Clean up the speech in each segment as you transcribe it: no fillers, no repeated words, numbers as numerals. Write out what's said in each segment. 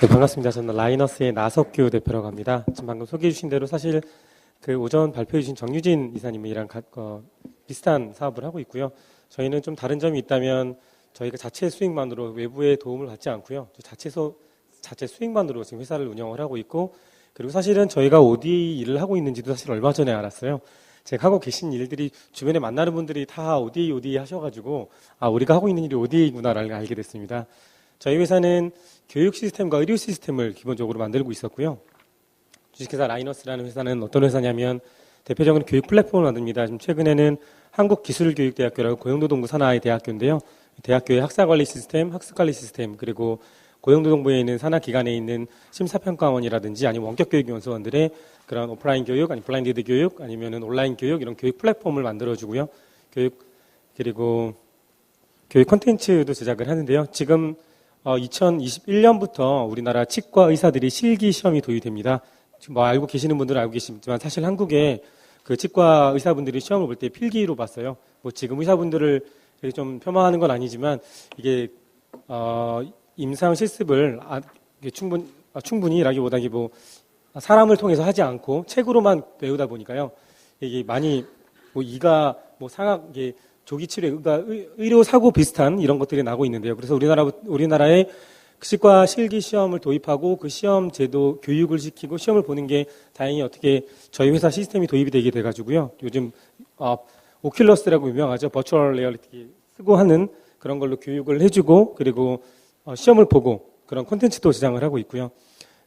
네, 반갑습니다. 저는 라이너스의 나석규 대표라고 합니다. 지금 방금 소개해 주신 대로 사실 그 오전 발표해 주신 정유진 이사님이랑 비슷한 사업을 하고 있고요. 저희는 좀 다른 점이 있다면 저희가 자체 수익만으로 외부의 도움을 받지 않고요. 자체 수익만으로 지금 회사를 운영을 하고 있고, 그리고 사실은 저희가 ODA 일을 하고 있는지도 사실 얼마 전에 알았어요. 제가 하고 계신 일들이 주변에 만나는 분들이 다 ODA 하셔가지고 우리가 하고 있는 일이 ODA구나를 알게 됐습니다. 저희 회사는 교육 시스템과 의료 시스템을 기본적으로 만들고 있었고요. 주식회사 라이너스라는 회사는 어떤 회사냐면 대표적으로 교육 플랫폼을 만듭니다. 지금 최근에는 한국기술교육대학교라고 고용노동부 산하의 대학교인데요. 대학교의 학사관리 시스템, 학습관리 시스템, 그리고 고용노동부에 있는 산하기관에 있는 심사평가원이라든지 아니면 원격교육연수원들의 그런 오프라인 교육, 아니 블라인드 교육, 아니면은 온라인 교육, 이런 교육 플랫폼을 만들어주고요. 그리고 교육 콘텐츠도 제작을 하는데요. 지금 2021년부터 우리나라 치과 의사들이 실기 시험이 도입됩니다. 지금 알고 계시는 분들은 알고 계시지만 사실 한국에 그 치과 의사분들이 시험을 볼 때 필기로 봤어요. 지금 의사분들을 좀 폄하하는 건 아니지만 이게 임상 실습을 충분히라기보다 이게 사람을 통해서 하지 않고 책으로만 배우다 보니까요. 이게 많이 이가 이게 조기 치료, 그러니까 의료 사고 비슷한 이런 것들이 나고 있는데요. 그래서 우리나라의 치과 실기 시험을 도입하고 그 시험 제도 교육을 시키고 시험을 보는 게 다행히 어떻게 저희 회사 시스템이 도입이 되게 돼가지고요. 요즘 오큘러스라고 유명하죠. 버추얼 리얼리티 쓰고 하는 그런 걸로 교육을 해주고, 그리고 시험을 보고 그런 콘텐츠도 제작을 하고 있고요.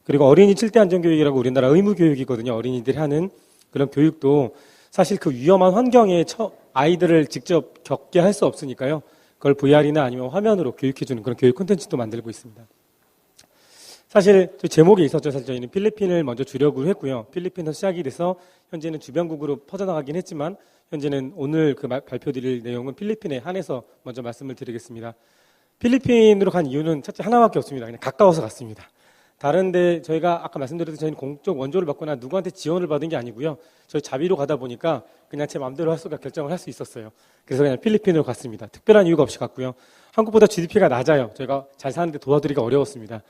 그리고 어린이 7대 안전교육이라고 우리나라 의무교육이거든요. 어린이들이 하는 그런 교육도 사실 그 위험한 환경에 아이들을 직접 겪게 할 수 없으니까요. 그걸 VR이나 아니면 화면으로 교육해주는 그런 교육 콘텐츠도 만들고 있습니다. 사실 제목이 있었죠. 사실 저희는 필리핀을 먼저 주력으로 했고요. 필리핀에서 시작이 돼서 현재는 주변국으로 퍼져나가긴 했지만 현재는 오늘 발표드릴 내용은 필리핀에 한해서 먼저 말씀을 드리겠습니다. 필리핀으로 간 이유는 첫째 하나밖에 없습니다. 그냥 가까워서 갔습니다. 다른데 저희가 아까 말씀드렸듯이 저희는 공적 원조를 받거나 누구한테 지원을 받은 게 아니고요. 저희 자비로 가다 보니까 그냥 제 마음대로 결정을 할 수 있었어요. 그래서 그냥 필리핀으로 갔습니다. 특별한 이유가 없이 갔고요. 한국보다 GDP가 낮아요. 저희가 잘 사는데 도와드리기가 어려웠습니다.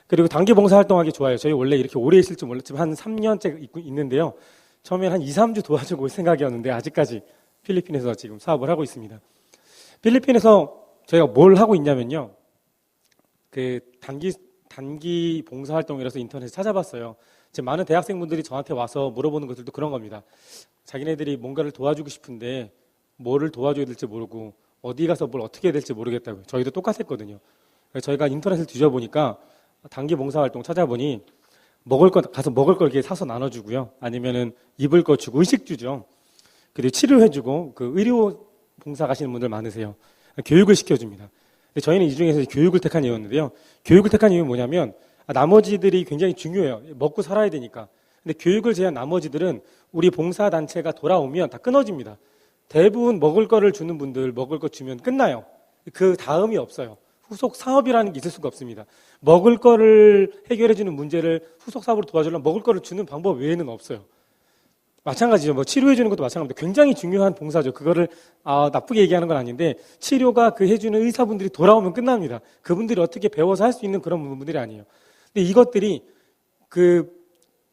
그리고 단기 봉사활동하기 좋아요. 저희 원래 이렇게 오래 있을 줄 몰랐지만 한 3년째 있는데요. 처음엔 한 2, 3주 도와주고 올 생각이었는데 아직까지 필리핀에서 지금 사업을 하고 있습니다. 필리핀에서 저희가 뭘 하고 있냐면요. 그 단기 봉사활동이라서 인터넷에 찾아봤어요. 지금 많은 대학생분들이 저한테 와서 물어보는 것들도 그런 겁니다. 자기네들이 뭔가를 도와주고 싶은데 뭐를 도와줘야 될지 모르고 어디 가서 뭘 어떻게 해야 될지 모르겠다고요. 저희도 똑같았거든요. 그래서 저희가 인터넷을 뒤져보니까 단기 봉사활동 찾아보니 가서 먹을 걸 이렇게 사서 나눠주고요. 아니면은 입을 거 주고 의식 주죠. 그리고 치료해주고 그 의료 봉사 가시는 분들 많으세요. 교육을 시켜줍니다. 저희는 이 중에서 교육을 택한 이유였는데요. 교육을 택한 이유는 뭐냐면 나머지들이 굉장히 중요해요. 먹고 살아야 되니까. 근데 교육을 제한 나머지들은 우리 봉사단체가 돌아오면 다 끊어집니다. 대부분 먹을 거를 주는 분들 먹을 거 주면 끝나요. 그 다음이 없어요. 후속 사업이라는 게 있을 수가 없습니다. 먹을 거를 해결해주는 문제를 후속 사업으로 도와주려면 먹을 거를 주는 방법 외에는 없어요. 마찬가지죠. 치료해주는 것도 마찬가지입니다. 굉장히 중요한 봉사죠. 그거를 나쁘게 얘기하는 건 아닌데 치료가 그 해주는 의사분들이 돌아오면 끝납니다. 그분들이 어떻게 배워서 할 수 있는 그런 부분들이 아니에요. 근데 이것들이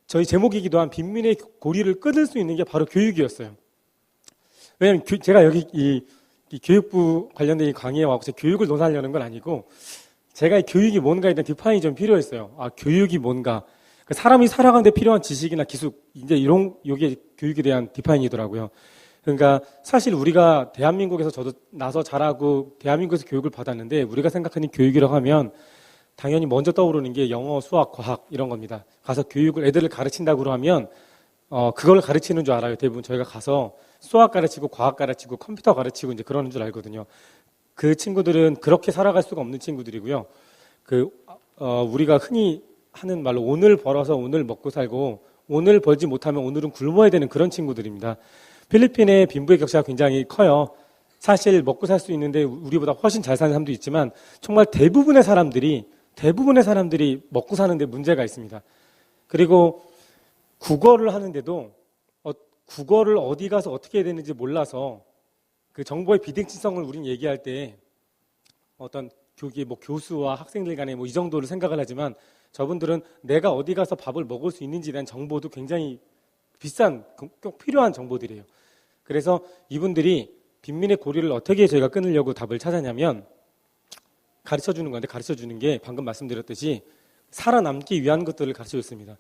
저희 제목이기도 한 빈민의 고리를 끊을 수 있는 게 바로 교육이었어요. 왜냐하면 제가 여기 이 교육부 관련된 강의에 와서 교육을 논하려는 건 아니고 제가 이 교육이 뭔가에 대한 디파인이 좀 필요했어요. 교육이 뭔가. 사람이 살아가는 데 필요한 지식이나 기술, 이제 요게 교육에 대한 디파인이더라고요. 그러니까 사실 우리가 대한민국에서 저도 나서 자라고 대한민국에서 교육을 받았는데 우리가 생각하는 교육이라고 하면 당연히 먼저 떠오르는 게 영어, 수학, 과학 이런 겁니다. 가서 애들을 가르친다고 하면 그걸 가르치는 줄 알아요. 대부분 저희가 가서 수학 가르치고 과학 가르치고 컴퓨터 가르치고 이제 그러는 줄 알거든요. 그 친구들은 그렇게 살아갈 수가 없는 친구들이고요. 우리가 흔히 하는 말로 오늘 벌어서 오늘 먹고 살고 오늘 벌지 못하면 오늘은 굶어야 되는 그런 친구들입니다. 필리핀의 빈부의 격차가 굉장히 커요. 사실 먹고 살 수 있는데 우리보다 훨씬 잘 사는 사람도 있지만 정말 대부분의 사람들이 먹고 사는데 문제가 있습니다. 그리고 국어를 하는데도 국어를 어디 가서 어떻게 해야 되는지 몰라서 그 정보의 비대칭성을 우린 얘기할 때 어떤 교수와 학생들 간에 이 정도를 생각을 하지만 저분들은 내가 어디 가서 밥을 먹을 수 있는지에 대한 정보도 굉장히 비싼, 꼭 필요한 정보들이에요. 그래서 이분들이 빈민의 고리를 어떻게 저희가 끊으려고 답을 찾았냐면 가르쳐주는 건데, 가르쳐주는 게 방금 말씀드렸듯이 살아남기 위한 것들을 가르쳐줬습니다.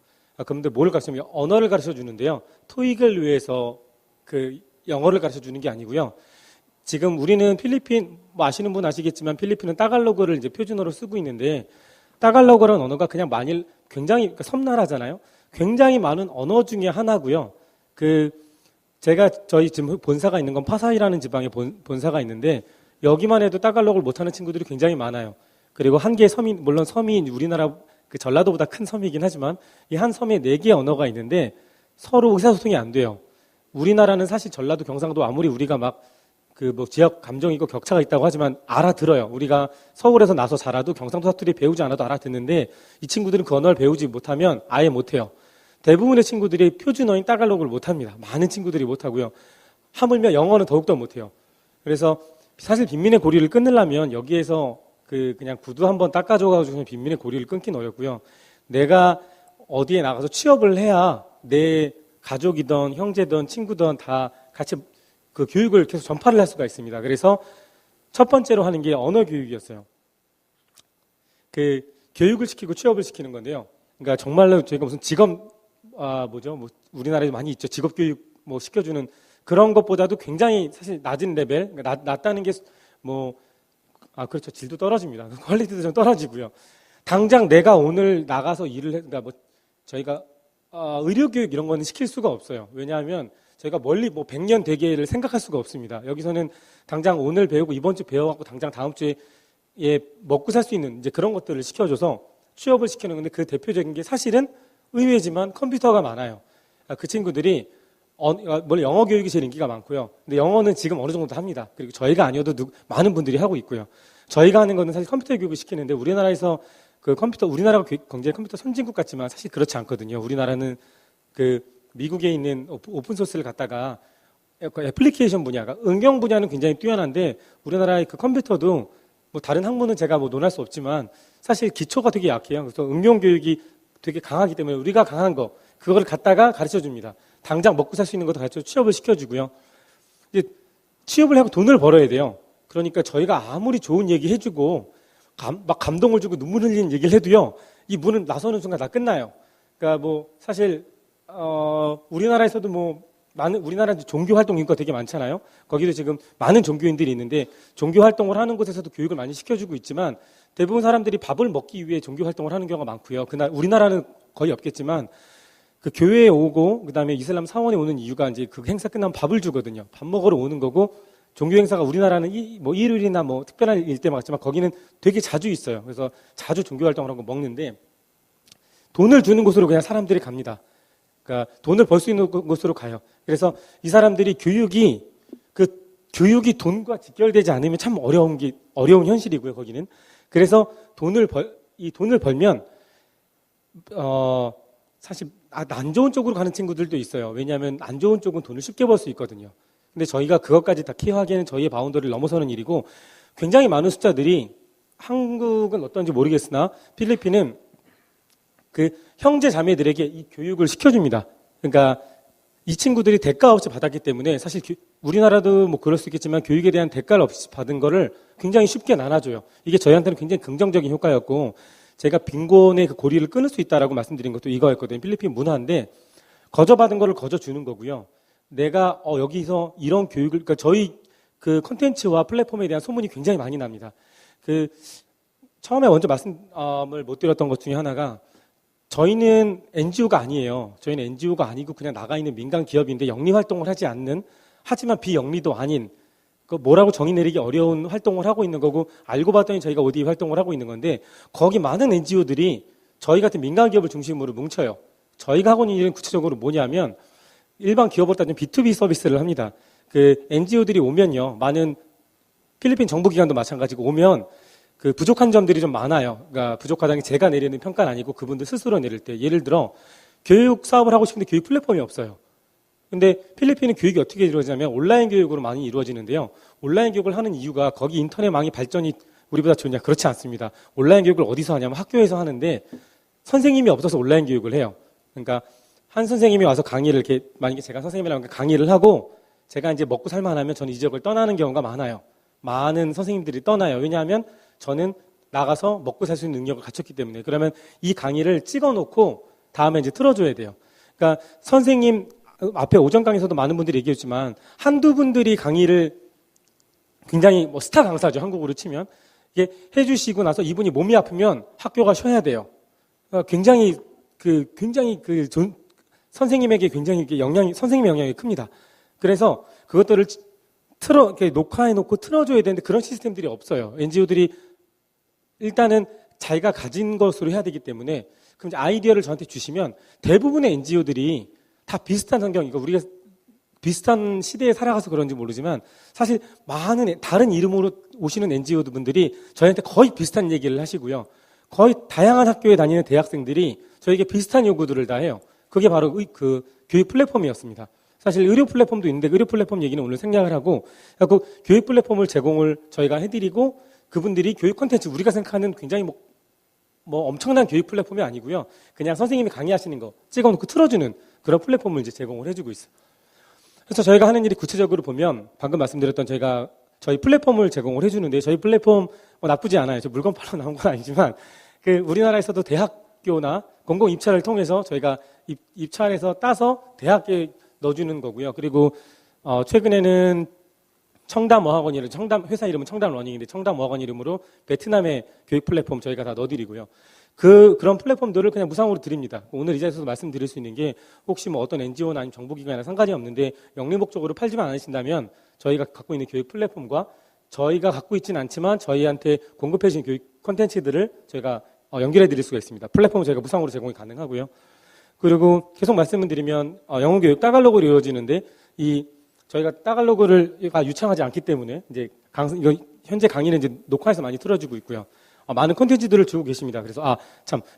그런데 뭘 가르쳐주냐면 언어를 가르쳐주는데요. 토익을 위해서 그 영어를 가르쳐주는 게 아니고요. 지금 우리는 필리핀, 뭐 아시는 분 아시겠지만 필리핀은 따갈로그를 이제 표준어로 쓰고 있는데, 따갈로그라는 언어가 그냥 굉장히 그러니까 섬나라잖아요. 굉장히 많은 언어 중에 하나고요. 저희 지금 본사가 있는 건 파사이라는 지방에 본사가 있는데, 여기만 해도 따갈로그를 못하는 친구들이 굉장히 많아요. 그리고 한 개의 섬이, 물론 섬이 우리나라 그 전라도보다 큰 섬이긴 하지만 이 한 섬에 4개의 언어가 있는데 서로 의사소통이 안 돼요. 우리나라는 사실 전라도, 경상도 아무리 우리가 지역 감정이 있고 격차가 있다고 하지만 알아들어요. 우리가 서울에서 나서 자라도 경상도 사투리 배우지 않아도 알아듣는데 이 친구들은 그 언어를 배우지 못하면 아예 못해요. 대부분의 친구들이 표준어인 따갈로그를 못합니다. 많은 친구들이 못하고요. 하물며 영어는 더욱더 못해요. 그래서 사실 빈민의 고리를 끊으려면 여기에서 그냥 구두 한번 닦아줘가지고 빈민의 고리를 끊긴 어렵고요. 내가 어디에 나가서 취업을 해야 내 가족이든 형제든 친구든 다 같이 그 교육을 계속 전파를 할 수가 있습니다. 그래서 첫 번째로 하는 게 언어 교육이었어요. 교육을 시키고 취업을 시키는 건데요. 그러니까 정말로 저희가 무슨 우리나라에도 많이 있죠. 직업 교육 시켜주는 그런 것보다도 굉장히 사실 낮은 레벨, 그러니까 낮다는 게 그렇죠. 질도 떨어집니다. 퀄리티도 좀 떨어지고요. 당장 내가 오늘 나가서 그러니까 저희가 의료교육 이런 거는 시킬 수가 없어요. 왜냐하면 저희가 멀리 100년 대계를 생각할 수가 없습니다. 여기서는 당장 오늘 배우고 이번 주 배워갖고 당장 다음 주에 먹고 살 수 있는 이제 그런 것들을 시켜줘서 취업을 시키는 건데, 그 대표적인 게 사실은 의외지만 컴퓨터가 많아요. 그 친구들이 영어 교육이 제일 인기가 많고요. 근데 영어는 지금 어느 정도 합니다. 그리고 저희가 아니어도 많은 분들이 하고 있고요. 저희가 하는 거는 사실 컴퓨터 교육을 시키는데, 우리나라에서 우리나라가 굉장히 컴퓨터 선진국 같지만 사실 그렇지 않거든요. 우리나라는 미국에 있는 오픈소스를 갖다가 애플리케이션 분야가, 응용 분야는 굉장히 뛰어난데, 우리나라의 컴퓨터도 다른 학문은 제가 논할 수 없지만 사실 기초가 되게 약해요. 그래서 응용 교육이 되게 강하기 때문에 우리가 강한 그걸 갖다가 가르쳐 줍니다. 당장 먹고 살 수 있는 것도 가르쳐 취업을 시켜주고요. 이제 취업을 하고 돈을 벌어야 돼요. 그러니까 저희가 아무리 좋은 얘기 해주고 막 감동을 주고 눈물 흘리는 얘기를 해도요, 이 문을 나서는 순간 다 끝나요. 그러니까 사실 우리나라에서도 우리나라 종교 활동 인구가 되게 많잖아요. 거기도 지금 많은 종교인들이 있는데 종교 활동을 하는 곳에서도 교육을 많이 시켜주고 있지만, 대부분 사람들이 밥을 먹기 위해 종교 활동을 하는 경우가 많고요. 우리나라는 거의 없겠지만 그 교회에 오고 그다음에 이슬람 사원에 오는 이유가 이제 그 행사 끝나면 밥을 주거든요. 밥 먹으러 오는 거고, 종교 행사가 우리나라는 일요일이나 특별한 일 때 맞지만 거기는 되게 자주 있어요. 그래서 자주 종교 활동을 하고 먹는데, 돈을 주는 곳으로 그냥 사람들이 갑니다. 그러니까 돈을 벌 수 있는 곳으로 가요. 그래서 이 사람들이 교육이 돈과 직결되지 않으면 참 어려운 현실이고요, 거기는. 그래서 돈을 벌면 사실 안 좋은 쪽으로 가는 친구들도 있어요. 왜냐하면 안 좋은 쪽은 돈을 쉽게 벌 수 있거든요. 근데 저희가 그것까지 다 케어하기에는 저희의 바운더리를 넘어서는 일이고, 굉장히 많은 숫자들이, 한국은 어떤지 모르겠으나 필리핀은 형제 자매들에게 이 교육을 시켜줍니다. 그러니까 이 친구들이 대가 없이 받았기 때문에, 사실 우리나라도 그럴 수 있겠지만 교육에 대한 대가를 없이 받은 거를 굉장히 쉽게 나눠줘요. 이게 저희한테는 굉장히 긍정적인 효과였고, 제가 빈곤의 고리를 끊을 수 있다라고 말씀드린 것도 이거였거든요. 필리핀 문화인데, 거저받은 거를 거저주는 거고요. 내가 여기서 이런 교육을, 그러니까 저희 콘텐츠와 플랫폼에 대한 소문이 굉장히 많이 납니다. 처음에 먼저 말씀을 못 드렸던 것 중에 하나가, 저희는 NGO가 아니에요. 저희는 NGO가 아니고 그냥 나가 있는 민간 기업인데 영리 활동을 하지 않는, 하지만 비영리도 아닌, 뭐라고 정의 내리기 어려운 활동을 하고 있는 거고, 알고 봤더니 저희가 어디 활동을 하고 있는 건데, 거기 많은 NGO들이 저희 같은 민간 기업을 중심으로 뭉쳐요. 저희가 하고 있는 일은 구체적으로 뭐냐면, 일반 기업으로 따지면 B2B 서비스를 합니다. NGO들이 오면요, 많은 필리핀 정부 기관도 마찬가지고 오면 부족한 점들이 좀 많아요. 그러니까 부족하다는 게 제가 내리는 평가는 아니고 그분들 스스로 내릴 때, 예를 들어 교육 사업을 하고 싶은데 교육 플랫폼이 없어요. 근데 필리핀은 교육이 어떻게 이루어지냐면 온라인 교육으로 많이 이루어지는데요. 온라인 교육을 하는 이유가 거기 인터넷망이 발전이 우리보다 좋냐? 그렇지 않습니다. 온라인 교육을 어디서 하냐면 학교에서 하는데, 선생님이 없어서 온라인 교육을 해요. 그러니까 한 선생님이 와서 강의를 이렇게 만약에 제가 선생님이라면 강의를 하고 제가 이제 먹고 살만하면 저는 이 지역을 떠나는 경우가 많아요. 많은 선생님들이 떠나요. 왜냐하면 저는 나가서 먹고 살 수 있는 능력을 갖췄기 때문에. 그러면 이 강의를 찍어놓고 다음에 이제 틀어줘야 돼요. 그러니까 선생님 앞에 오전 강의에서도 많은 분들이 얘기했지만 한두 분들이 강의를 굉장히 뭐 스타 강사죠. 한국으로 치면. 이게 해주시고 나서 이분이 몸이 아프면 학교가 쉬어야 돼요. 그러니까 선생님에게 굉장히 선생님의 영향이 큽니다. 그래서 그것들을 이렇게 녹화해놓고 틀어줘야 되는데 그런 시스템들이 없어요. NGO들이 일단은 자기가 가진 것으로 해야 되기 때문에 그럼 이제 아이디어를 저한테 주시면 대부분의 NGO들이 다 비슷한 환경이고 우리가 비슷한 시대에 살아가서 그런지 모르지만 사실 많은 다른 이름으로 오시는 NGO 분들이 저희한테 거의 비슷한 얘기를 하시고요. 거의 다양한 학교에 다니는 대학생들이 저에게 비슷한 요구들을 다 해요. 그게 바로 그 교육 플랫폼이었습니다. 사실 의료 플랫폼도 있는데 의료 플랫폼 얘기는 오늘 생략을 하고 그 교육 플랫폼을 제공을 저희가 해드리고 그분들이 교육 콘텐츠 우리가 생각하는 굉장히 뭐 엄청난 교육 플랫폼이 아니고요. 그냥 선생님이 강의하시는 거 찍어놓고 틀어주는 그런 플랫폼을 이제 제공을 해주고 있어요. 그래서 저희가 하는 일이 구체적으로 보면 방금 말씀드렸던 저희 플랫폼을 제공을 해주는데 저희 플랫폼 나쁘지 않아요. 저 물건 팔러 나온 건 아니지만 우리나라에서도 대학교나 공공 입찰을 통해서 저희가 입찰해서 따서 대학에 넣어주는 거고요. 그리고 최근에는 청담어학원 회사 이름은 청담러닝인데 청담어학원 이름으로 베트남의 교육 플랫폼 저희가 다 넣어드리고요. 그런 플랫폼들을 그냥 무상으로 드립니다. 오늘 이 자리에서도 말씀드릴 수 있는 게 혹시 뭐 어떤 NGO나 아니면 정부기관이나 상관이 없는데 영리 목적으로 팔지만 않으신다면 저희가 갖고 있는 교육 플랫폼과 저희가 갖고 있지는 않지만 저희한테 공급해 주신 교육 콘텐츠들을 저희가 연결해 드릴 수가 있습니다. 플랫폼은 저희가 무상으로 제공이 가능하고요. 그리고 계속 말씀을 드리면 영어 교육 따갈로그로 이루어지는데 저희가 따갈로그를 유창하지 않기 때문에 이제 현재 강의는 이제 녹화해서 많이 틀어주고 있고요. 많은 콘텐츠들을 주고 계십니다. 그래서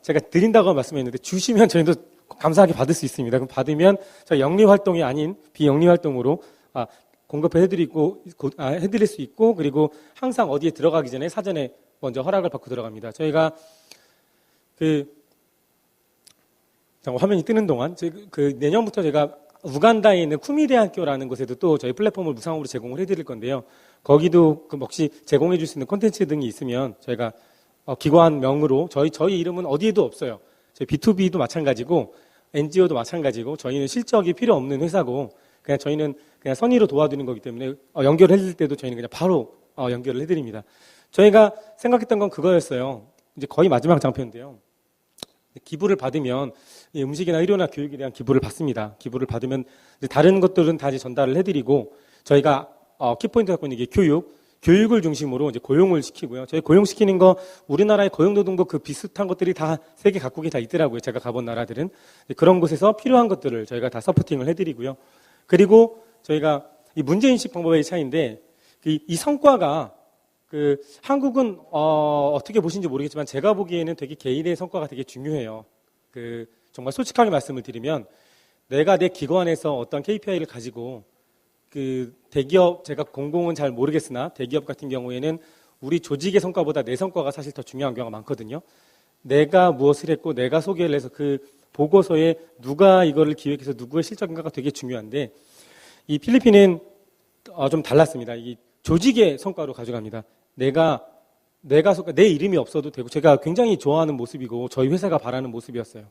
제가 드린다고 말씀했는데 주시면 저희도 감사하게 받을 수 있습니다. 그럼 받으면 저희 영리 활동이 아닌 비영리 활동으로 해드릴 수 있고 그리고 항상 어디에 들어가기 전에 사전에 먼저 허락을 받고 들어갑니다. 저희가 화면이 뜨는 동안 내년부터 제가 우간다에 있는 쿠미대학교라는 곳에도 또 저희 플랫폼을 무상으로 제공을 해드릴 건데요. 거기도 혹시 제공해 줄 수 있는 콘텐츠 등이 있으면 저희가 기관명으로 저희 이름은 어디에도 없어요. 저희 B2B도 마찬가지고 NGO도 마찬가지고 저희는 실적이 필요 없는 회사고 저희는 그냥 선의로 도와드리는 거기 때문에 연결해 드릴 때도 저희는 그냥 바로 연결을 해드립니다. 저희가 생각했던 건 그거였어요. 이제 거의 마지막 장표인데요. 기부를 받으면 음식이나 의료나 교육에 대한 기부를 받습니다. 기부를 받으면 이제 다른 것들은 다 이제 전달을 해드리고 저희가 키포인트 갖고 있는 게 교육을 중심으로 이제 고용을 시키고요. 저희 고용시키는 거 우리나라의 고용노동부 비슷한 것들이 다 세계 각국에 다 있더라고요. 제가 가본 나라들은 그런 곳에서 필요한 것들을 저희가 다 서포팅을 해드리고요. 그리고 저희가 이 문제인식 방법의 차이인데 이 성과가 한국은 어떻게 보시는지 모르겠지만 제가 보기에는 되게 개인의 성과가 되게 중요해요. 정말 솔직하게 말씀을 드리면 내가 내 기관에서 어떤 KPI를 가지고 대기업 제가 공공은 잘 모르겠으나 대기업 같은 경우에는 우리 조직의 성과보다 내 성과가 사실 더 중요한 경우가 많거든요. 내가 무엇을 했고 내가 소개를 해서 그 보고서에 누가 이거를 기획해서 누구의 실적인가가 되게 중요한데 이 필리핀은 좀 달랐습니다. 이 조직의 성과로 가져갑니다. 내 이름이 없어도 되고 제가 굉장히 좋아하는 모습이고 저희 회사가 바라는 모습이었어요.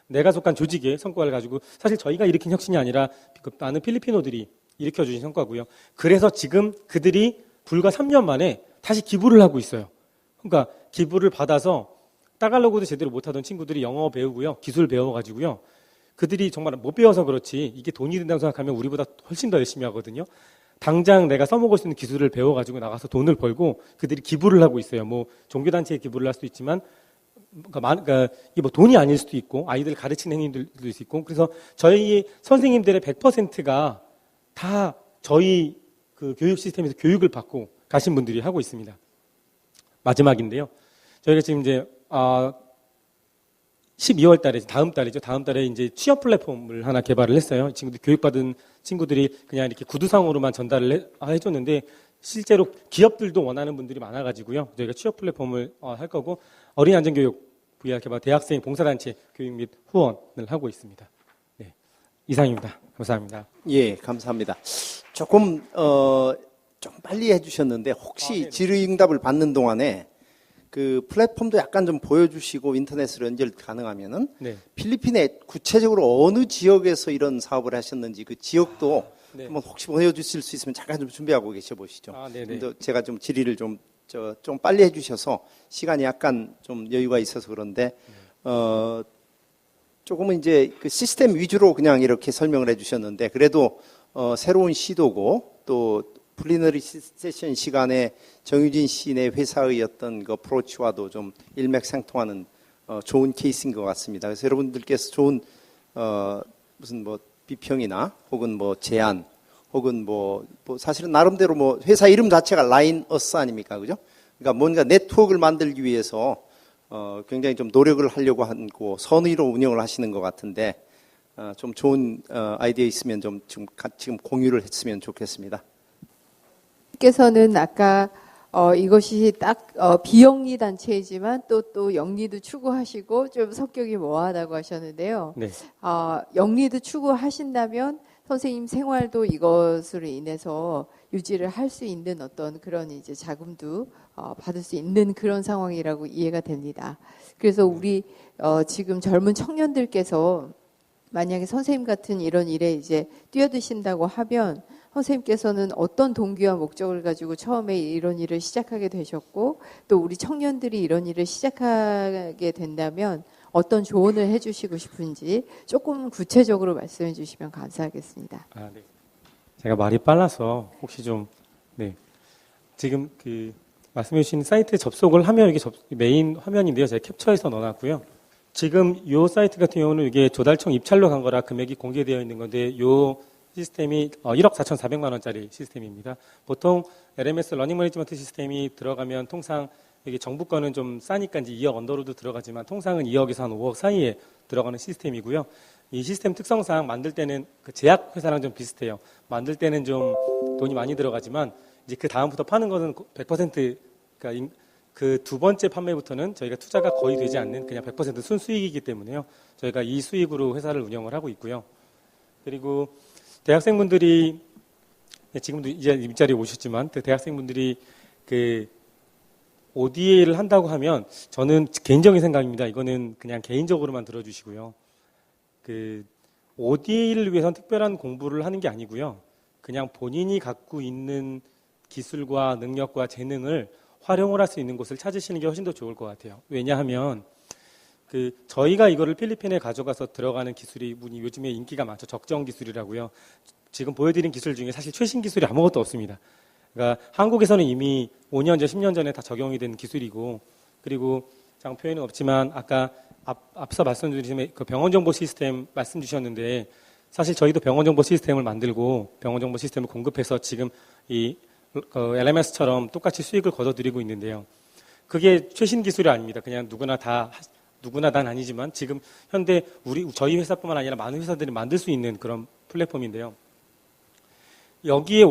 내가 속한 조직의 성과를 가지고 사실 저희가 일으킨 혁신이 아니라 많은 필리핀어들이 일으켜주신 성과고요. 그래서 지금 그들이 불과 3년 만에 다시 기부를 하고 있어요. 그러니까 기부를 받아서 따갈로그도 제대로 못하던 친구들이 영어 배우고요. 기술 배워가지고요. 그들이 정말 못 배워서 그렇지 이게 돈이 된다고 생각하면 우리보다 훨씬 더 열심히 하거든요. 당장 내가 써먹을 수 있는 기술을 배워가지고 나가서 돈을 벌고 그들이 기부를 하고 있어요. 뭐 종교단체에 기부를 할 수도 있지만 이게 뭐 돈이 아닐 수도 있고 아이들 가르치는 행위들도 있고 그래서 저희 선생님들의 100%가 다 저희 교육 시스템에서 교육을 받고 가신 분들이 하고 있습니다. 마지막인데요. 저희가 지금 이제 12월 달에 다음 달에 이제 취업 플랫폼을 하나 개발을 했어요. 친구들 교육받은 친구들이 그냥 이렇게 구두상으로만 전달을 해줬는데 실제로 기업들도 원하는 분들이 많아가지고요. 저희가 취업 플랫폼을 할 거고 어린이 안전교육 VR 개발 대학생 봉사단체 교육 및 후원을 하고 있습니다. 네, 이상입니다. 감사합니다. 예, 감사합니다. 조금 좀 빨리 해주셨는데 혹시 질의응답을 받는 동안에 그 플랫폼도 약간 좀 보여주시고 인터넷으로 연결 가능하면은 네. 필리핀에 구체적으로 어느 지역에서 이런 사업을 하셨는지 그 지역도 네. 한번 혹시 보여주실 수 있으면 잠깐 좀 준비하고 계셔 보시죠. 네네. 제가 좀 질의를 좀 빨리 해주셔서 시간이 약간 좀 여유가 있어서 그런데 조금은 이제 그 시스템 위주로 그냥 이렇게 설명을 해주셨는데 그래도 새로운 시도고 또 플리너리 세션 시간에 정유진 씨네 회사의 어떤 그 어프로치와도 좀 일맥상통하는 좋은 케이스인 것 같습니다. 그래서 여러분들께서 좋은 무슨 뭐 비평이나 혹은 뭐 제안 혹은 뭐 사실은 나름대로 뭐 회사 이름 자체가 라인어스 아닙니까, 그죠? 그러니까 뭔가 네트워크를 만들기 위해서 굉장히 좀 노력을 하려고 하고 선의로 운영을 하시는 것 같은데 좀 좋은 아이디어 있으면 좀 지금 공유를 했으면 좋겠습니다. 께서는 아까 이것이 딱 비영리 단체이지만 또 영리도 추구하시고 좀 성격이 모호하다고 하셨는데요. 네. 영리도 추구하신다면 선생님 생활도 이것으로 인해서 유지를 할 수 있는 어떤 그런 이제 자금도 받을 수 있는 그런 상황이라고 이해가 됩니다. 그래서 우리 지금 젊은 청년들께서 만약에 선생님 같은 이런 일에 이제 뛰어드신다고 하면 선생님께서는 어떤 동기와 목적을 가지고 처음에 이런 일을 시작하게 되셨고 또 우리 청년들이 이런 일을 시작하게 된다면 어떤 조언을 해주시고 싶은지 조금 구체적으로 말씀해 주시면 감사하겠습니다. 네. 제가 말이 빨라서 혹시 좀 네. 지금 그 말씀해 주신 사이트 접속을 하면 이게 메인 화면인데요. 제가 캡처해서 넣어놨고요. 지금 이 사이트 같은 경우는 이게 조달청 입찰로 간 거라 금액이 공개되어 있는 건데 이 시스템이 1억 4,400만 원짜리 시스템입니다. 보통 LMS 러닝 매니지먼트 시스템이 들어가면 통상 이게 정부 거는 좀 싸니까 이제 2억 언더로도 들어가지만 통상은 2억에서 한 5억 사이에 들어가는 시스템이고요. 이 시스템 특성상 만들 때는 그 제약 회사랑 좀 비슷해요. 만들 때는 좀 돈이 많이 들어가지만 이제 그 다음부터 파는 것은 100% 그러니까 그 두 번째 판매부터는 저희가 투자가 거의 되지 않는 그냥 100% 순수익이기 때문에요. 저희가 이 수익으로 회사를 운영을 하고 있고요. 그리고 대학생분들이 지금도 이제 일자리에 오셨지만 대학생분들이 그 ODA를 한다고 하면 저는 개인적인 생각입니다. 이거는 그냥 개인적으로만 들어주시고요. 그 ODA를 위해서는 특별한 공부를 하는 게 아니고요. 그냥 본인이 갖고 있는 기술과 능력과 재능을 활용을 할 수 있는 곳을 찾으시는 게 훨씬 더 좋을 것 같아요. 왜냐하면 그 저희가 이거를 필리핀에 가져가서 들어가는 기술이 요즘에 인기가 많죠. 적정 기술이라고요. 지금 보여드린 기술 중에 사실 최신 기술이 아무것도 없습니다. 그러니까 한국에서는 이미 5년 전, 10년 전에 다 적용이 된 기술이고 그리고 장 표현은 없지만 아까 앞서 말씀드린 그 병원 정보 시스템 말씀 주셨는데 사실 저희도 병원 정보 시스템을 만들고 병원 정보 시스템을 공급해서 지금 이 LMS처럼 똑같이 수익을 거둬들이고 있는데요. 그게 최신 기술이 아닙니다. 그냥 누구나 다 아니지만 지금 현대 저희 회사뿐만 아니라 많은 회사들이 만들 수 있는 그런 플랫폼인데요. 여기에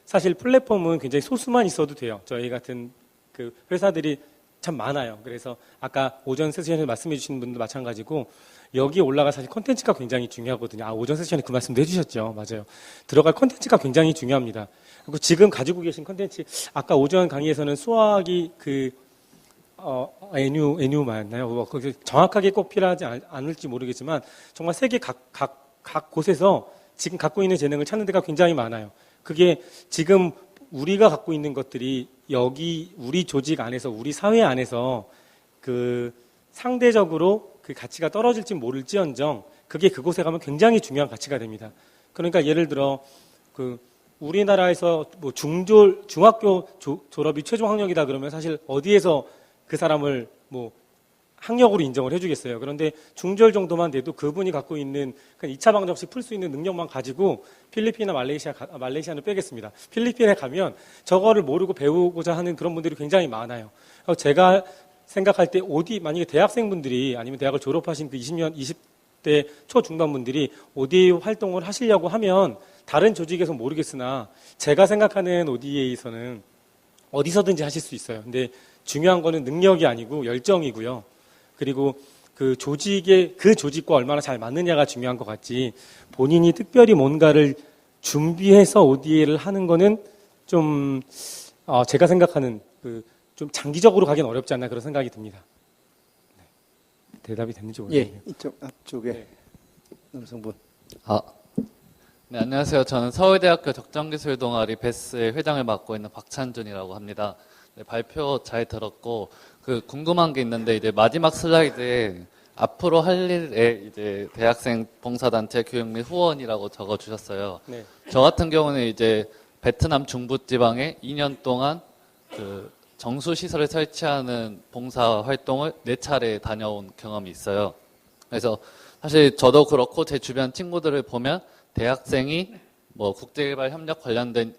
사실 플랫폼은 굉장히 소수만 있어도 돼요. 저희 같은 그 회사들이 참 많아요. 그래서 아까 오전 세션에 말씀해 주신 분도 마찬가지고 여기에 올라갈 사실 콘텐츠가 굉장히 중요하거든요. 오전 세션에 그 말씀도 해주셨죠. 맞아요. 들어갈 콘텐츠가 굉장히 중요합니다. 그리고 지금 가지고 계신 콘텐츠 아까 오전 강의에서는 수학이 애뉴마였나요? 정확하게 꼭 필요하지 않을지 모르겠지만 정말 세계 각 곳에서 지금 갖고 있는 재능을 찾는 데가 굉장히 많아요. 그게 지금 우리가 갖고 있는 것들이 여기 우리 조직 안에서 우리 사회 안에서 그 상대적으로 그 가치가 떨어질지 모를지언정 그게 그곳에 가면 굉장히 중요한 가치가 됩니다. 그러니까 예를 들어 그 우리나라에서 뭐 중학교 졸업이 최종 학력이다 그러면 사실 어디에서 그 사람을 뭐 학력으로 인정을 해주겠어요. 그런데 중졸 정도만 돼도 그분이 갖고 있는 2차 방정식 풀 수 있는 능력만 가지고 필리핀이나 말레이시아는 빼겠습니다. 필리핀에 가면 저거를 모르고 배우고자 하는 그런 분들이 굉장히 많아요. 제가 생각할 때 만약에 대학생분들이 아니면 대학을 졸업하신 그 20대 초중반분들이 ODA 활동을 하시려고 하면 다른 조직에서 모르겠으나 제가 생각하는 ODA에서는 어디서든지 하실 수 있어요. 근데 중요한 거는 능력이 아니고 열정이고요. 그리고 그 조직과 얼마나 잘 맞느냐가 중요한 것 같지 본인이 특별히 뭔가를 준비해서 ODA를 하는 거는 좀 제가 생각하는 좀 장기적으로 가긴 어렵지 않나 그런 생각이 듭니다. 네. 대답이 됐는지 모르겠네요. 예, 이쪽 앞쪽에 네. 남성분. 네, 안녕하세요. 저는 서울대학교 적정기술 동아리 베스의 회장을 맡고 있는 박찬준이라고 합니다. 네, 발표 잘 들었고 궁금한 게 있는데 이제 마지막 슬라이드에 앞으로 할 일에 이제 대학생 봉사단체 교육 및 후원이라고 적어주셨어요. 네. 저 같은 경우는 이제 베트남 중부지방에 2년 동안 그 정수시설을 설치하는 봉사 활동을 4차례 다녀온 경험이 있어요. 그래서 사실 저도 그렇고 제 주변 친구들을 보면 대학생이 뭐 국제개발 협력 관련된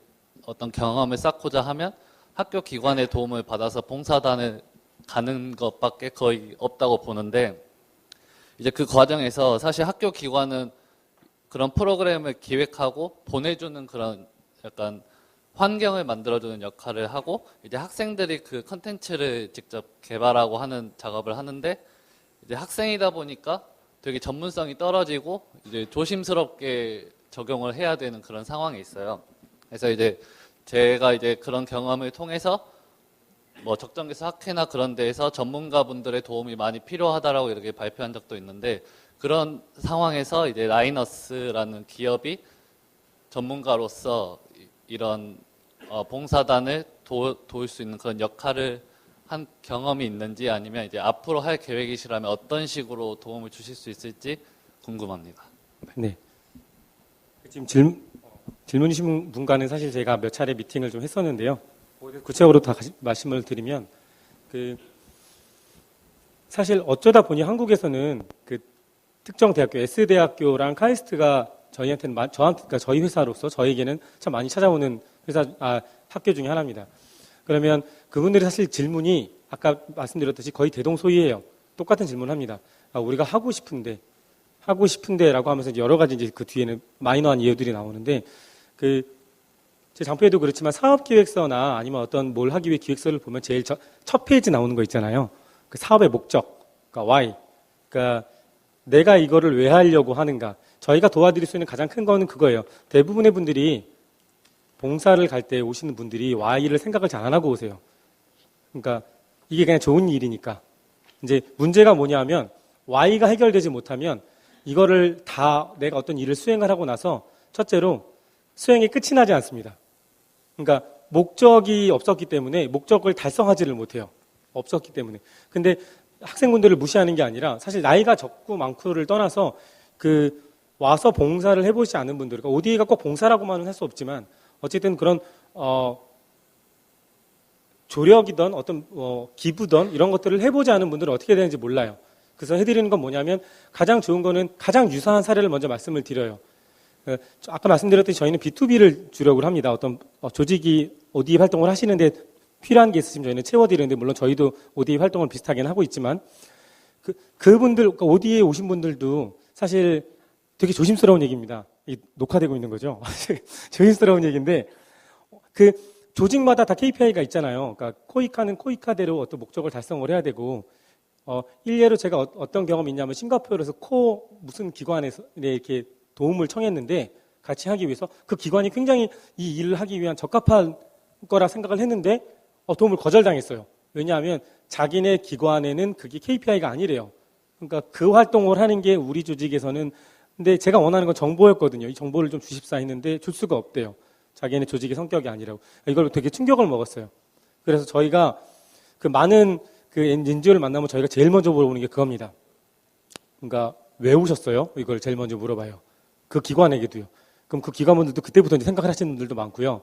어떤 경험을 쌓고자 하면 학교 기관의 도움을 받아서 봉사단을 가는 것밖에 거의 없다고 보는데 이제 그 과정에서 사실 학교 기관은 그런 프로그램을 기획하고 보내주는 그런 약간 환경을 만들어주는 역할을 하고 이제 학생들이 그 컨텐츠를 직접 개발하고 하는 작업을 하는데 이제 학생이다 보니까 되게 전문성이 떨어지고 이제 조심스럽게 적용을 해야 되는 그런 상황이 있어요. 그래서 이제 제가 이제 그런 경험을 통해서 뭐 적정기술 학회나 그런 데에서 전문가분들의 도움이 많이 필요하다라고 이렇게 발표한 적도 있는데 그런 상황에서 이제 라이너스라는 기업이 전문가로서 이런 봉사단을 도울 수 있는 그런 역할을 한 경험이 있는지 아니면 이제 앞으로 할 계획이시라면 어떤 식으로 도움을 주실 수 있을지 궁금합니다. 네. 지금 질문 주신 분과는 사실 제가 몇 차례 미팅을 좀 했었는데요. 구체적으로 다 말씀을 드리면 사실 어쩌다 보니 한국에서는 그 특정 대학교 S대학교랑 카이스트가 저희한테는 그러니까 저희 회사로서 저에게는 참 많이 찾아오는 학교 중에 하나입니다. 그러면 그분들이 사실 질문이 아까 말씀드렸듯이 거의 대동소이해요. 똑같은 질문을 합니다. 우리가 하고 싶은데라고 하면서 이제 여러 가지 이제 그 뒤에는 마이너한 이유들이 나오는데 제 장표에도 그렇지만 사업기획서나 아니면 어떤 뭘 하기 위해 기획서를 보면 제일 첫 페이지 나오는 거 있잖아요. 그 사업의 목적, 그러니까 why. 그러니까 내가 이거를 왜 하려고 하는가. 저희가 도와드릴 수 있는 가장 큰 거는 그거예요. 대부분의 분들이 봉사를 갈 때 오시는 분들이 why를 생각을 잘 안 하고 오세요. 그러니까 이게 그냥 좋은 일이니까. 이제 문제가 뭐냐면 why가 해결되지 못하면 이거를 다 내가 어떤 일을 수행을 하고 나서 첫째로 수행이 끝이 나지 않습니다. 그러니까 목적이 없었기 때문에 목적을 달성하지를 못해요. 없었기 때문에. 근데 학생분들을 무시하는 게 아니라 사실 나이가 적고 많고를 떠나서 와서 봉사를 해보지 않은 분들, 그러니까 ODA가 꼭 봉사라고만은 할 수 없지만 어쨌든 그런 조력이든 어떤 기부든 이런 것들을 해보지 않은 분들은 어떻게 되는지 몰라요. 그래서 해드리는 건 뭐냐면 가장 좋은 거는 가장 유사한 사례를 먼저 말씀을 드려요. 아까 말씀드렸듯이 저희는 B2B를 주력을 합니다. 어떤 조직이 ODA 활동을 하시는데 필요한 게 있으시면 저희는 채워드리는데 물론 저희도 ODA 활동을 비슷하게는 하고 있지만 그분들, 그러니까 ODA에 오신 분들도 사실 되게 조심스러운 얘기입니다. 녹화되고 있는 거죠. 조심스러운 얘기인데 조직마다 다 KPI가 있잖아요. 그러니까 코이카는 코이카대로 어떤 목적을 달성을 해야 되고 일례로 제가 어떤 경험이 있냐면 싱가포르에서 무슨 기관에서 이렇게 도움을 청했는데 같이 하기 위해서 그 기관이 굉장히 이 일을 하기 위한 적합한 거라 생각을 했는데 도움을 거절당했어요. 왜냐하면 자기네 기관에는 그게 KPI가 아니래요. 그러니까 그 활동을 하는 게 우리 조직에서는 근데 제가 원하는 건 정보였거든요. 이 정보를 좀 주십사 했는데 줄 수가 없대요. 자기네 조직의 성격이 아니라고. 이걸 되게 충격을 먹었어요. 그래서 저희가 많은 NGO를 만나면 저희가 제일 먼저 물어보는 게 그겁니다. 그러니까 왜 오셨어요? 이걸 제일 먼저 물어봐요. 그 기관에게도요. 그럼 그 기관분들도 그때부터 이제 생각을 하시는 분들도 많고요.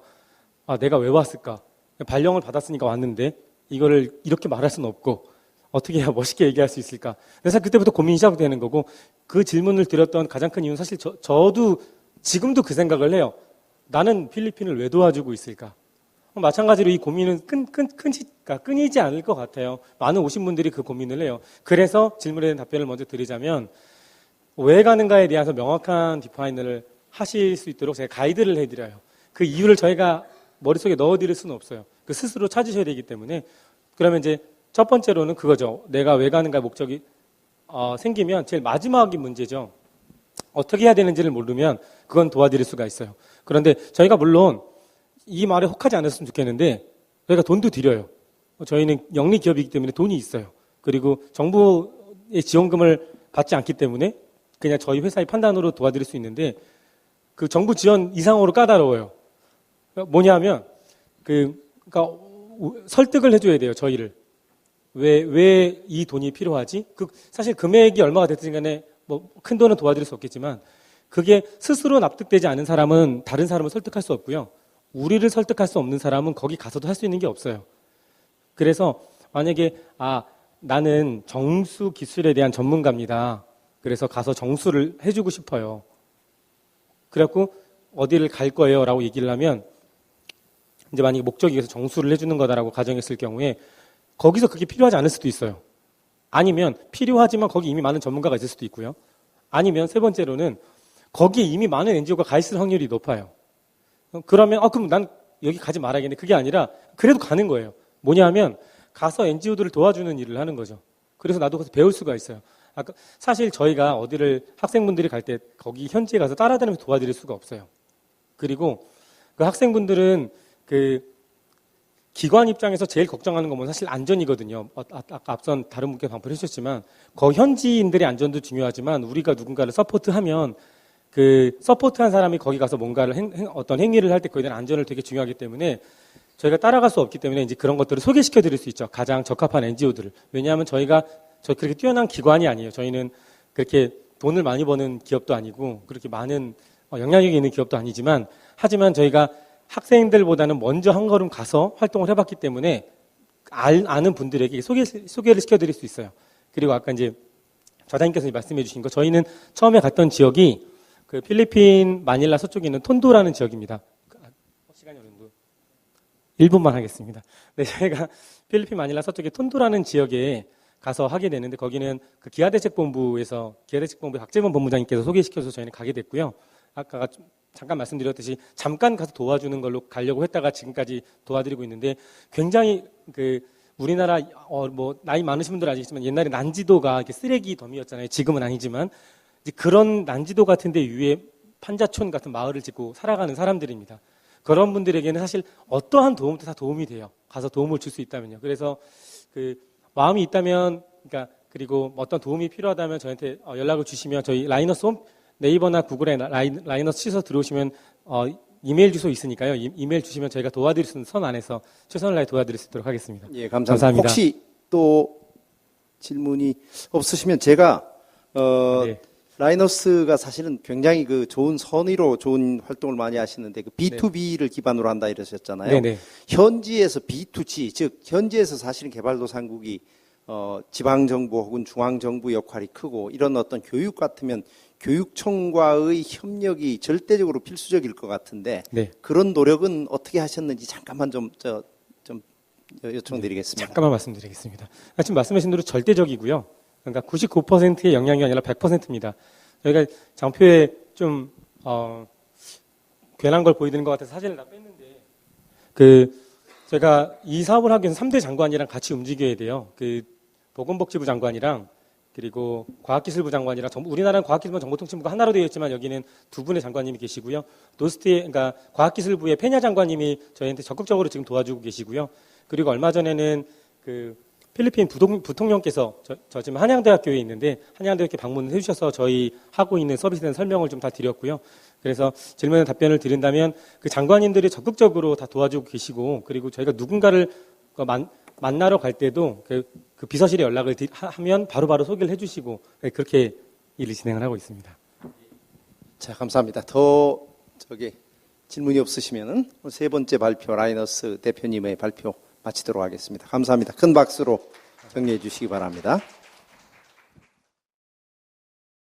내가 왜 왔을까? 발령을 받았으니까 왔는데 이거를 이렇게 말할 수는 없고 어떻게 해야 멋있게 얘기할 수 있을까? 그래서 그때부터 고민이 시작되는 거고 그 질문을 드렸던 가장 큰 이유는 사실 저도 지금도 그 생각을 해요. 나는 필리핀을 왜 도와주고 있을까? 마찬가지로 이 고민은 끊이지 않을 것 같아요. 많은 오신 분들이 그 고민을 해요. 그래서 질문에 대한 답변을 먼저 드리자면 왜 가는가에 대해서 명확한 디파인을 하실 수 있도록 제가 가이드를 해드려요. 그 이유를 저희가 머릿속에 넣어드릴 수는 없어요. 그 스스로 찾으셔야 되기 때문에 그러면 이제 첫 번째로는 그거죠. 내가 왜 가는가 목적이 생기면 제일 마지막이 문제죠. 어떻게 해야 되는지를 모르면 그건 도와드릴 수가 있어요. 그런데 저희가 물론 이 말에 혹하지 않았으면 좋겠는데 저희가 돈도 드려요. 저희는 영리 기업이기 때문에 돈이 있어요. 그리고 정부의 지원금을 받지 않기 때문에 그냥 저희 회사의 판단으로 도와드릴 수 있는데 그 정부 지원 이상으로 까다로워요. 뭐냐면 그러니까 설득을 해줘야 돼요. 저희를 왜 이 돈이 필요하지? 사실 금액이 얼마가 됐든 간에 뭐 큰 돈은 도와드릴 수 없겠지만 그게 스스로 납득되지 않은 사람은 다른 사람을 설득할 수 없고요. 우리를 설득할 수 없는 사람은 거기 가서도 할 수 있는 게 없어요. 그래서 만약에 나는 정수 기술에 대한 전문가입니다. 그래서 가서 정수를 해주고 싶어요. 그래갖고 어디를 갈 거예요 라고 얘기를 하면 이제 만약에 목적이 그래서 정수를 해주는 거다라고 가정했을 경우에 거기서 그게 필요하지 않을 수도 있어요. 아니면 필요하지만 거기 이미 많은 전문가가 있을 수도 있고요. 아니면 세 번째로는 거기에 이미 많은 NGO가 가 있을 확률이 높아요. 그러면 그럼 난 여기 가지 말아야겠네. 그게 아니라 그래도 가는 거예요. 뭐냐 하면 가서 NGO들을 도와주는 일을 하는 거죠. 그래서 나도 가서 배울 수가 있어요. 사실 저희가 어디를 학생분들이 갈 때 거기 현지에 가서 따라다니면서 도와드릴 수가 없어요. 그리고 그 학생분들은 그 기관 입장에서 제일 걱정하는 건 사실 안전이거든요. 아까 앞선 다른 분께서 방문해 주셨지만 거기 현지인들의 안전도 중요하지만 우리가 누군가를 서포트하면 그 서포트한 사람이 거기 가서 뭔가를 어떤 행위를 할 때 거기에 대한 안전을 되게 중요하기 때문에 저희가 따라갈 수 없기 때문에 이제 그런 것들을 소개시켜 드릴 수 있죠. 가장 적합한 NGO들을. 왜냐하면 저희가 그렇게 뛰어난 기관이 아니에요. 저희는 그렇게 돈을 많이 버는 기업도 아니고 그렇게 많은 영향력이 있는 기업도 아니지만 하지만 저희가 학생들보다는 먼저 한 걸음 가서 활동을 해봤기 때문에 아는 분들에게 소개를 시켜드릴 수 있어요. 그리고 아까 이제 저자님께서 말씀해 주신 거 저희는 처음에 갔던 지역이 그 필리핀 마닐라 서쪽에 있는 톤도라는 지역입니다. 시간이 어느 정도? 1분만 하겠습니다. 네, 저희가 필리핀 마닐라 서쪽에 톤도라는 지역에 가서 하게 되는데 거기는 그 기아대책본부의 박재범 본부장님께서 소개시켜서 저희는 가게 됐고요. 아까 잠깐 말씀드렸듯이 잠깐 가서 도와주는 걸로 가려고 했다가 지금까지 도와드리고 있는데 굉장히 우리나라 뭐 나이 많으신 분들 아시겠지만 옛날에 난지도가 이렇게 쓰레기 더미였잖아요. 지금은 아니지만 이제 그런 난지도 같은 데 위에 판자촌 같은 마을을 짓고 살아가는 사람들입니다. 그런 분들에게는 사실 어떠한 도움도 다 도움이 돼요. 가서 도움을 줄 수 있다면요. 그래서 마음이 있다면 그리고 어떤 도움이 필요하다면 저한테 연락을 주시면 저희 라이너스 네이버나 구글에 라이너스 치서 들어오시면 이메일 주소 있으니까요. 이메일 주시면 저희가 도와드릴 수 있는 선 안에서 최선을 다해 도와드릴 수 있도록 하겠습니다. 예, 감사합니다. 혹시 또 질문이 없으시면 제가 네. 라이너스가 사실은 굉장히 좋은 선의로 좋은 활동을 많이 하시는데 B2B를 기반으로 한다 이러셨잖아요. 네네. 현지에서 B2G, 즉 현지에서 사실은 개발도상국이 지방정부 혹은 중앙정부 역할이 크고 이런 어떤 교육 같으면 교육청과의 협력이 절대적으로 필수적일 것 같은데 네. 그런 노력은 어떻게 하셨는지 잠깐만 좀 요청드리겠습니다. 잠깐만 말씀드리겠습니다. 지금 말씀하신 대로 절대적이고요. 그러니까 99%의 영향이 아니라 100%입니다. 저희가 장표에 좀 괜한 걸 보여드리는 것 같아서 사진을 다 뺐는데 제가 이 사업을 하기 위해서 3대 장관이랑 같이 움직여야 돼요. 보건복지부 장관이랑 그리고 과학기술부 장관이랑 우리나라는 과학기술부 정보통신부가 하나로 되어 있지만 여기는 두 분의 장관님이 계시고요. 그러니까 과학기술부의 페냐 장관님이 저희한테 적극적으로 지금 도와주고 계시고요. 그리고 얼마 전에는 필리핀 부통령께서 저 지금 한양대학교에 있는데 한양대학교 방문을 해주셔서 저희 하고 있는 서비스에 대한 설명을 좀 다 드렸고요. 그래서 질문에 답변을 드린다면 그 장관님들이 적극적으로 다 도와주고 계시고 그리고 저희가 누군가를 만나러 갈 때도 그 비서실에 연락을 하면 바로바로 소개를 해주시고 그렇게 일을 진행을 하고 있습니다. 자, 감사합니다. 더 질문이 없으시면은 세 번째 발표 라이너스 대표님의 발표 마치도록 하겠습니다. 감사합니다. 큰 박수로 정리해 주시기 바랍니다.